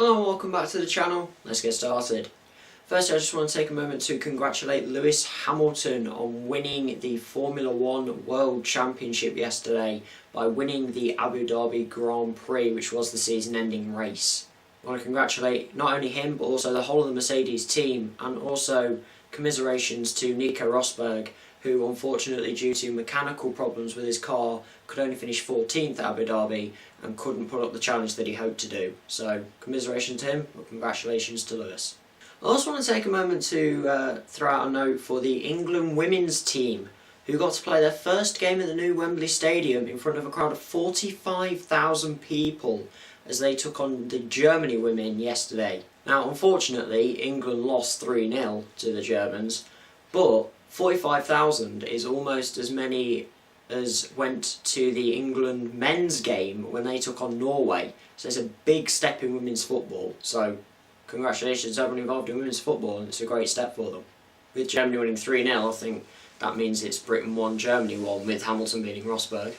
Hello and welcome back to the channel. Let's get started. First, I just want to take a moment to congratulate Lewis Hamilton on winning the Formula 1 World Championship yesterday by winning the Abu Dhabi Grand Prix, which was the season-ending race. I want to congratulate not only him but also the whole of the Mercedes team, and also commiserations to Nico Rosberg, who unfortunately due to mechanical problems with his car could only finish 14th at Abu Dhabi and couldn't put up the challenge that he hoped to do. So commiseration to him, but congratulations to Lewis. I also want to take a moment to throw out a note for the England women's team, who got to play their first game at the new Wembley Stadium in front of a crowd of 45,000 people as they took on the Germany women yesterday. Now unfortunately England lost 3-0 to the Germans, but 45,000 is almost as many as went to the England men's game when they took on Norway. So it's a big step in women's football. So congratulations to everyone involved in women's football, and it's a great step for them. With Germany winning 3-0, I think that means it's Britain 1, Germany 1, with Hamilton beating Rosberg.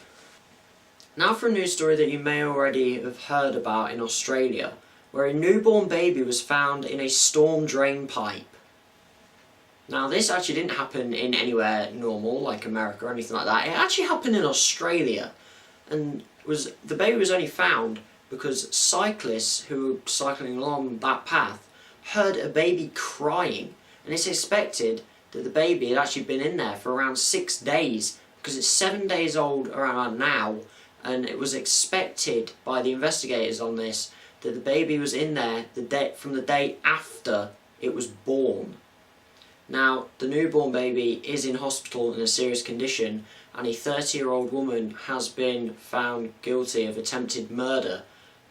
Now for a news story that you may already have heard about in Australia, where a newborn baby was found in a storm drain pipe. Now this actually didn't happen in anywhere normal, like America or anything like that. It actually happened in Australia, and the baby was only found because cyclists who were cycling along that path heard a baby crying, and it's expected that the baby had actually been in there for around 6 days, because it's 7 days old around now, and it was expected by the investigators on this that the baby was in there from the day after it was born. Now, the newborn baby is in hospital in a serious condition, and a 30-year-old woman has been found guilty of attempted murder.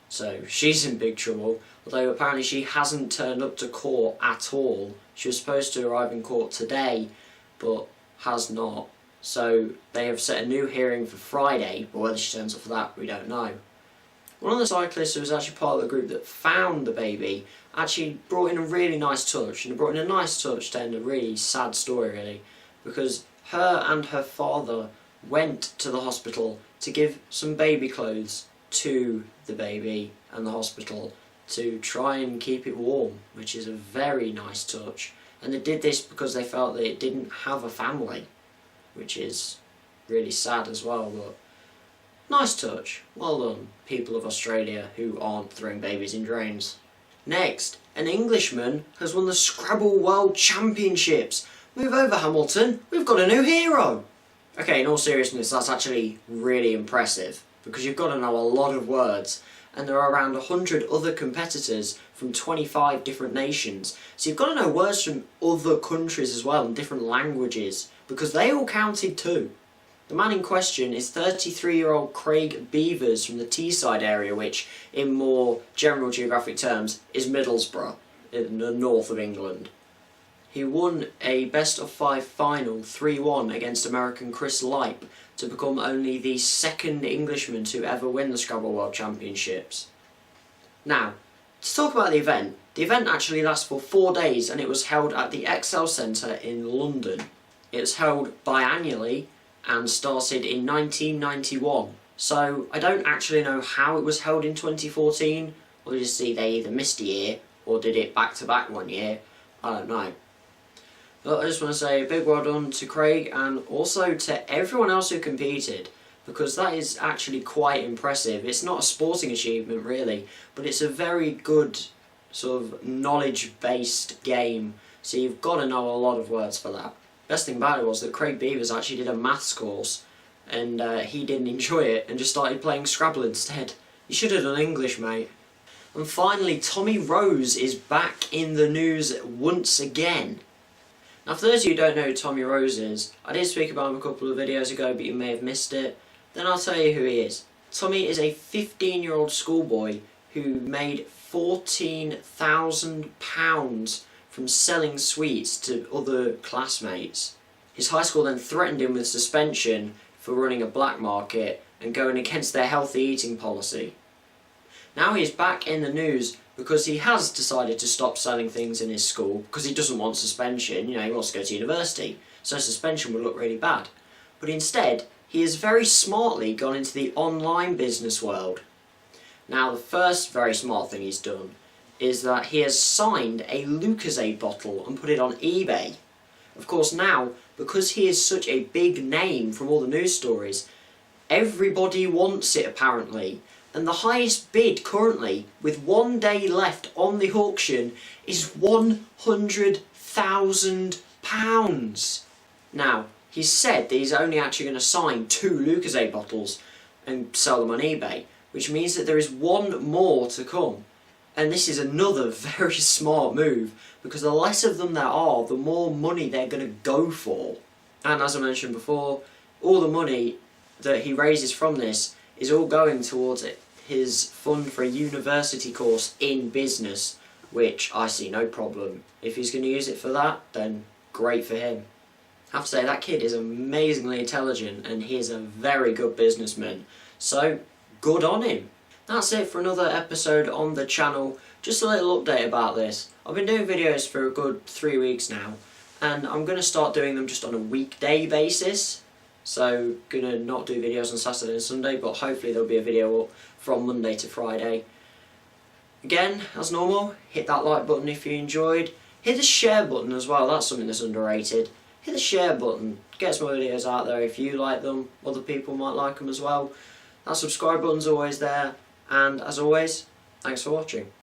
So she's in big trouble, although apparently she hasn't turned up to court at all. She was supposed to arrive in court today, but has not. So they have set a new hearing for Friday, but whether she turns up for that, we don't know. One of the cyclists who was actually part of the group that found the baby actually brought in a really nice touch, and it brought in a nice touch to end a really sad story really, because her and her father went to the hospital to give some baby clothes to the baby and the hospital to try and keep it warm, which is a very nice touch. And they did this because they felt that it didn't have a family, which is really sad as well, but nice touch. Well done, people of Australia who aren't throwing babies in drains. Next, an Englishman has won the Scrabble World Championships. Move over, Hamilton, we've got a new hero. Okay, in all seriousness, that's actually really impressive, because you've got to know a lot of words, and there are around 100 other competitors from 25 different nations. So you've got to know words from other countries as well, and different languages, because they all counted too. The man in question is 33-year-old Craig Beavers from the Teesside area, which, in more general geographic terms, is Middlesbrough, in the north of England. He won a best-of-5 final 3-1 against American Chris Lipe to become only the second Englishman to ever win the Scrabble World Championships. Now, to talk about the event actually lasts for 4 days, and it was held at the Excel Centre in London. It was held biannually and started in 1991. So I don't actually know how it was held in 2014. Obviously they either missed a year or did it back to back one year. I don't know. But I just want to say a big well done to Craig, and also to everyone else who competed, because that is actually quite impressive. It's not a sporting achievement really, but it's a very good sort of knowledge-based game, so you've got to know a lot of words for that. Best thing about it was that Craig Beavers actually did a maths course, and he didn't enjoy it and just started playing Scrabble instead. You should have done English, mate. And finally, Tommy Rose is back in the news once again. Now for those of you who don't know who Tommy Rose is, I did speak about him a couple of videos ago, but you may have missed it. Then I'll tell you who he is. Tommy is a 15-year-old schoolboy who made £14,000 from selling sweets to other classmates. His high school then threatened him with suspension for running a black market and going against their healthy eating policy. Now he is back in the news because he has decided to stop selling things in his school because he doesn't want suspension. You know, he wants to go to university, so suspension would look really bad. But instead, he has very smartly gone into the online business world. Now, the first very smart thing he's done is that he has signed a Lucozade bottle and put it on eBay. Of course now, because he is such a big name from all the news stories, everybody wants it apparently, and the highest bid currently, with 1 day left on the auction, is £100,000. Now, he's said that he's only actually going to sign 2 Lucozade bottles and sell them on eBay, which means that there is one more to come. And this is another very smart move, because the less of them there are, the more money they're going to go for. And as I mentioned before, all the money that he raises from this is all going towards his fund for a university course in business, which I see no problem. If he's going to use it for that, then great for him. I have to say, that kid is amazingly intelligent and he is a very good businessman, so good on him. That's it for another episode on the channel. Just a little update about this. I've been doing videos for a good 3 weeks now, and I'm going to start doing them just on a weekday basis. So, going to not do videos on Saturday and Sunday, but hopefully there'll be a video up from Monday to Friday. Again, as normal, hit that like button if you enjoyed. Hit the share button as well, that's something that's underrated. Hit the share button, get some videos out there if you like them, other people might like them as well. That subscribe button's always there, and as always, thanks for watching.